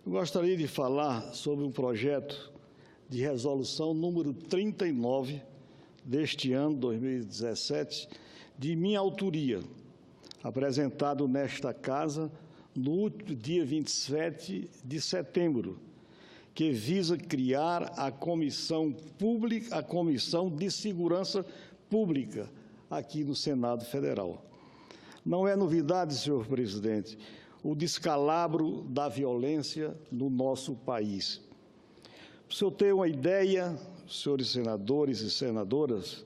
Eu gostaria de falar sobre um projeto de resolução número 39 deste ano, 2017, de minha autoria, apresentado nesta Casa no dia 27 de setembro, que visa criar a Comissão de Segurança Pública aqui no Senado Federal. Não é novidade, senhor presidente, o descalabro da violência no nosso país. Para o senhor ter uma ideia, senhores senadores e senadoras,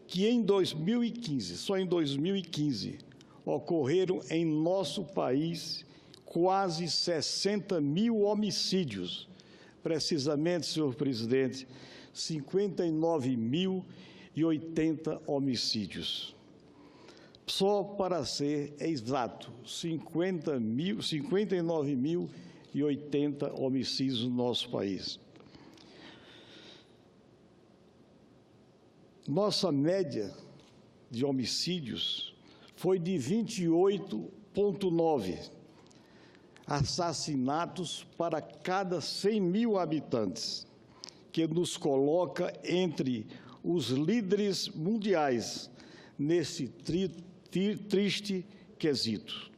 que em 2015, só em 2015, ocorreram em nosso país quase 60 mil homicídios. Precisamente, senhor presidente, 59.080 homicídios. Só para ser exato, 59.080 homicídios no nosso país. Nossa média de homicídios foi de 28,9 assassinatos para cada 100 mil habitantes, que nos coloca entre os líderes mundiais nesse triste quesito.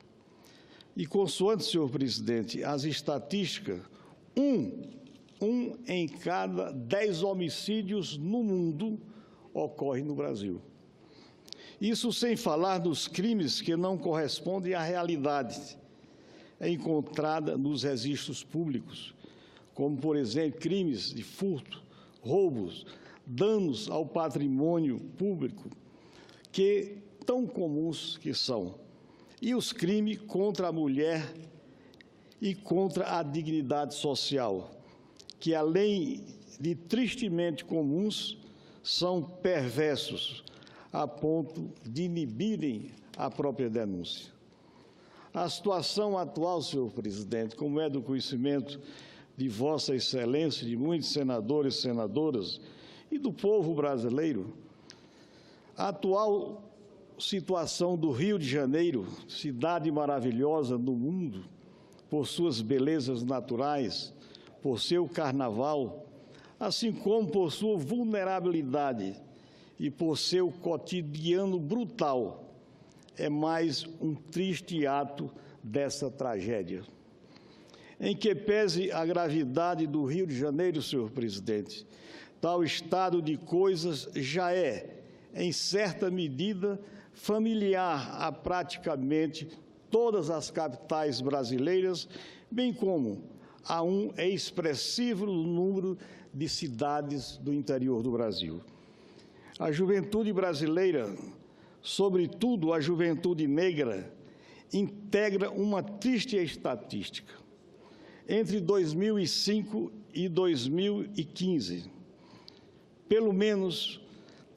E, consoante, senhor presidente, as estatísticas, um em cada 10 homicídios no mundo ocorre no Brasil. Isso sem falar dos crimes que não correspondem à realidade encontrada nos registros públicos, como, por exemplo, crimes de furto, roubos, danos ao patrimônio público, que tão comuns que são, e os crimes contra a mulher e contra a dignidade social, que, além de tristemente comuns, são perversos, a ponto de inibirem a própria denúncia. A situação atual, senhor presidente, como é do conhecimento de Vossa Excelência, de muitos senadores e senadoras e do povo brasileiro, a atual situação do Rio de Janeiro, cidade maravilhosa no mundo, por suas belezas naturais, por seu carnaval, assim como por sua vulnerabilidade e por seu cotidiano brutal, é mais um triste ato dessa tragédia. Em que pese a gravidade do Rio de Janeiro, senhor presidente, tal estado de coisas já é, em certa medida, familiar a praticamente todas as capitais brasileiras, bem como a um expressivo número de cidades do interior do Brasil. A juventude brasileira, sobretudo a juventude negra, integra uma triste estatística. Entre 2005 e 2015, pelo menos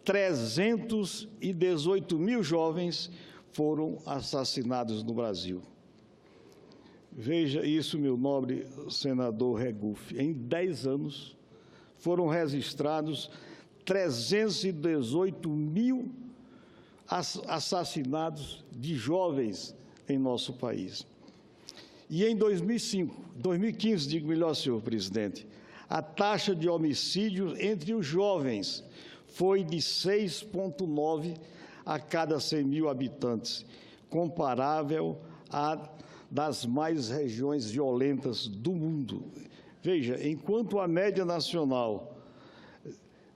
318 mil jovens foram assassinados no Brasil. Veja isso, meu nobre senador Regufe. Em 10 anos, foram registrados 318 mil assassinatos de jovens em nosso país. E em 2015, digo melhor, senhor presidente, a taxa de homicídio entre os jovens foi de 6,9 a cada 100 mil habitantes, comparável à das mais regiões violentas do mundo. Veja, enquanto a média nacional,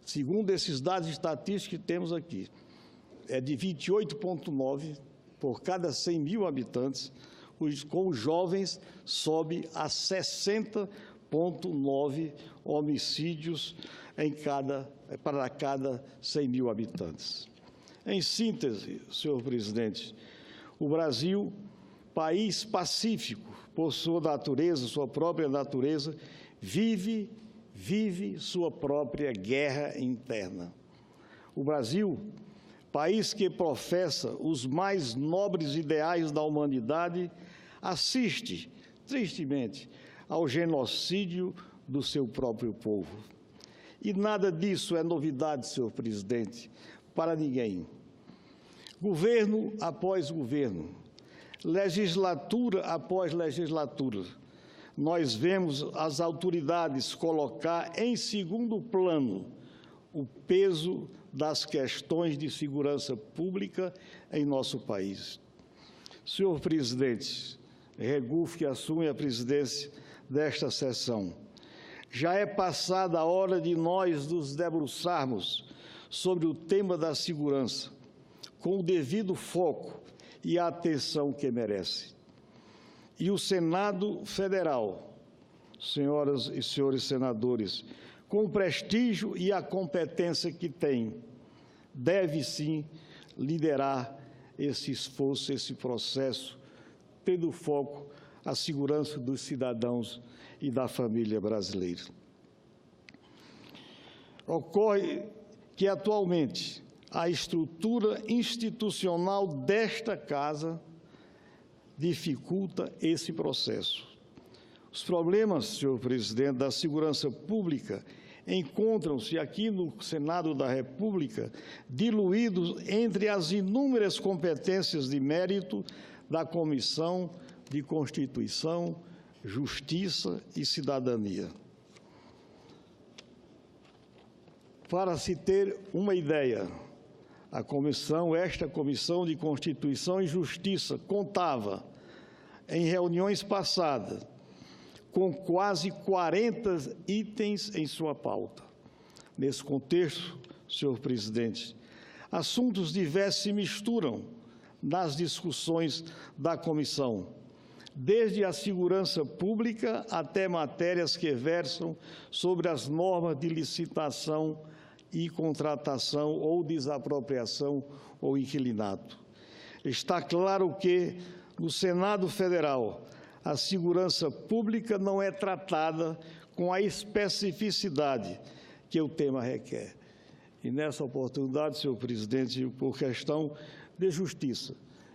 segundo esses dados estatísticos que temos aqui, é de 28,9 por cada 100 mil habitantes, com os jovens sobe a 60,9 homicídios para cada 100 mil habitantes. Em síntese, senhor presidente, o Brasil, país pacífico por sua natureza, sua própria natureza, vive sua própria guerra interna. O Brasil, país que professa os mais nobres ideais da humanidade, assiste, tristemente, ao genocídio do seu próprio povo. E nada disso é novidade, senhor presidente, para ninguém. Governo após governo, legislatura após legislatura, nós vemos as autoridades colocar em segundo plano o peso das questões de segurança pública em nosso país. Senhor presidente, Regufe, que assume a presidência desta sessão, já é passada a hora de nós nos debruçarmos sobre o tema da segurança, com o devido foco e a atenção que merece. E o Senado Federal, senhoras e senhores senadores, com o prestígio e a competência que tem, deve sim liderar esse esforço, esse processo, tendo foco a segurança dos cidadãos e da família brasileira. Ocorre que, atualmente, a estrutura institucional desta Casa dificulta esse processo. Os problemas, senhor presidente, da segurança pública encontram-se aqui no Senado da República diluídos entre as inúmeras competências de mérito da Comissão de Constituição, Justiça e Cidadania. Para se ter uma ideia, esta Comissão de Constituição e Justiça contava, em reuniões passadas, com quase 40 itens em sua pauta. Nesse contexto, senhor presidente, assuntos diversos se misturam nas discussões da comissão, desde a segurança pública até matérias que versam sobre as normas de licitação e contratação ou desapropriação ou inquilinato. Está claro que, no Senado Federal, a segurança pública não é tratada com a especificidade que o tema requer. E nessa oportunidade, senhor presidente, por questão de justiça,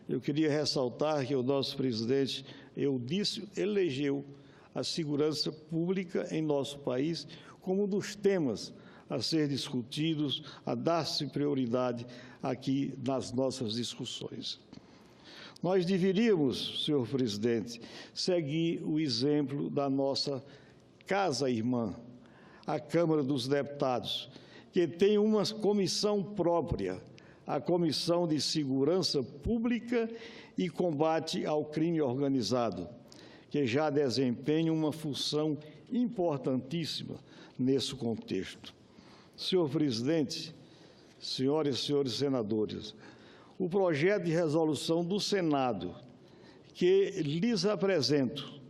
eu queria ressaltar que o nosso presidente Eudício elegeu a segurança pública em nosso país como um dos temas a ser discutidos, a dar-se prioridade aqui nas nossas discussões. Nós deveríamos, senhor presidente, seguir o exemplo da nossa casa-irmã, a Câmara dos Deputados, que tem uma comissão própria, a Comissão de Segurança Pública e Combate ao Crime Organizado, que já desempenha uma função importantíssima nesse contexto. Senhor presidente, senhoras e senhores senadores, o projeto de resolução do Senado que lhes apresento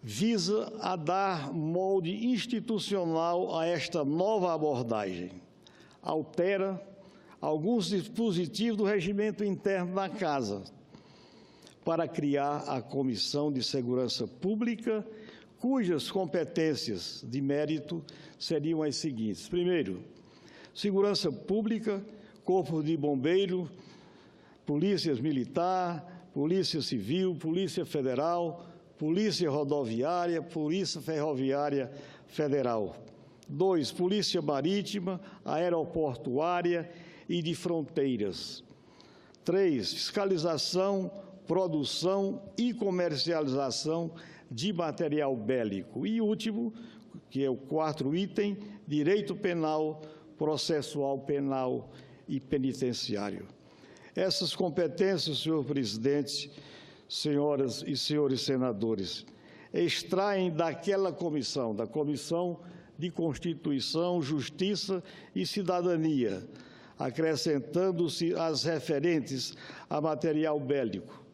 visa a dar molde institucional a esta nova abordagem. Altera alguns dispositivos do regimento interno da Casa para criar a Comissão de Segurança Pública, cujas competências de mérito seriam as seguintes. Primeiro, segurança pública, Corpo de Bombeiro, Polícia Militar, Polícia Civil, Polícia Federal, Polícia Rodoviária, Polícia Ferroviária Federal. 2, Polícia Marítima, Aeroportuária e de Fronteiras. 3, fiscalização, produção e comercialização de material bélico. E último, que é o 4º item, direito penal, processual penal e penitenciário. Essas competências, senhor presidente, senhoras e senhores senadores, extraem daquela comissão, da Comissão de Constituição, Justiça e Cidadania, acrescentando-se as referentes a material bélico.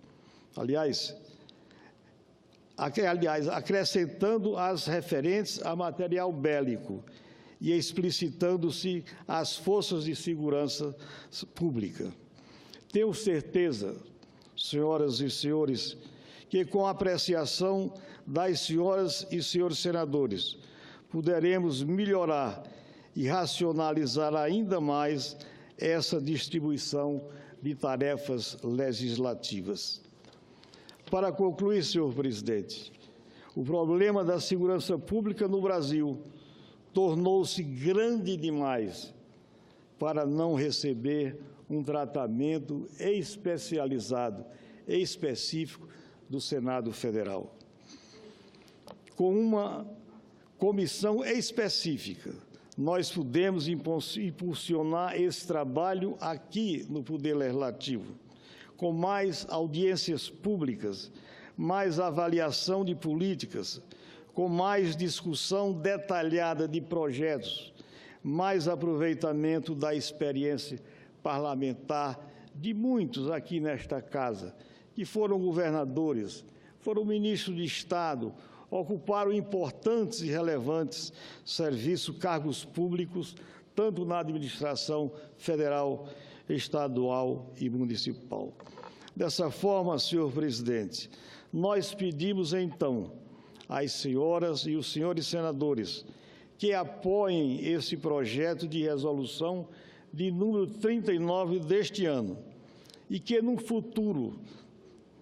Acrescentando as referentes a material bélico e explicitando-se as forças de segurança pública. Tenho certeza, senhoras e senhores, que com a apreciação das senhoras e senhores senadores, poderemos melhorar e racionalizar ainda mais essa distribuição de tarefas legislativas. Para concluir, senhor presidente, o problema da segurança pública no Brasil tornou-se grande demais para não receber um tratamento especializado e específico do Senado Federal. Com uma comissão específica, nós pudemos impulsionar esse trabalho aqui no Poder Legislativo, com mais audiências públicas, mais avaliação de políticas, com mais discussão detalhada de projetos, mais aproveitamento da experiência parlamentar de muitos aqui nesta casa, que foram governadores, foram ministros de Estado, ocuparam importantes e relevantes serviços, cargos públicos, tanto na administração federal, estadual e municipal. Dessa forma, senhor presidente, nós pedimos, então, às senhoras e os senhores senadores que apoiem esse projeto de resolução de número 39 deste ano e que, num futuro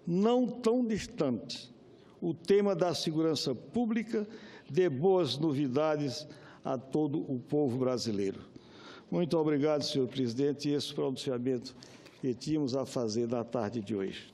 não tão distante, o tema da segurança pública dê boas novidades a todo o povo brasileiro. Muito obrigado, senhor presidente, e esse pronunciamento que tínhamos a fazer na tarde de hoje.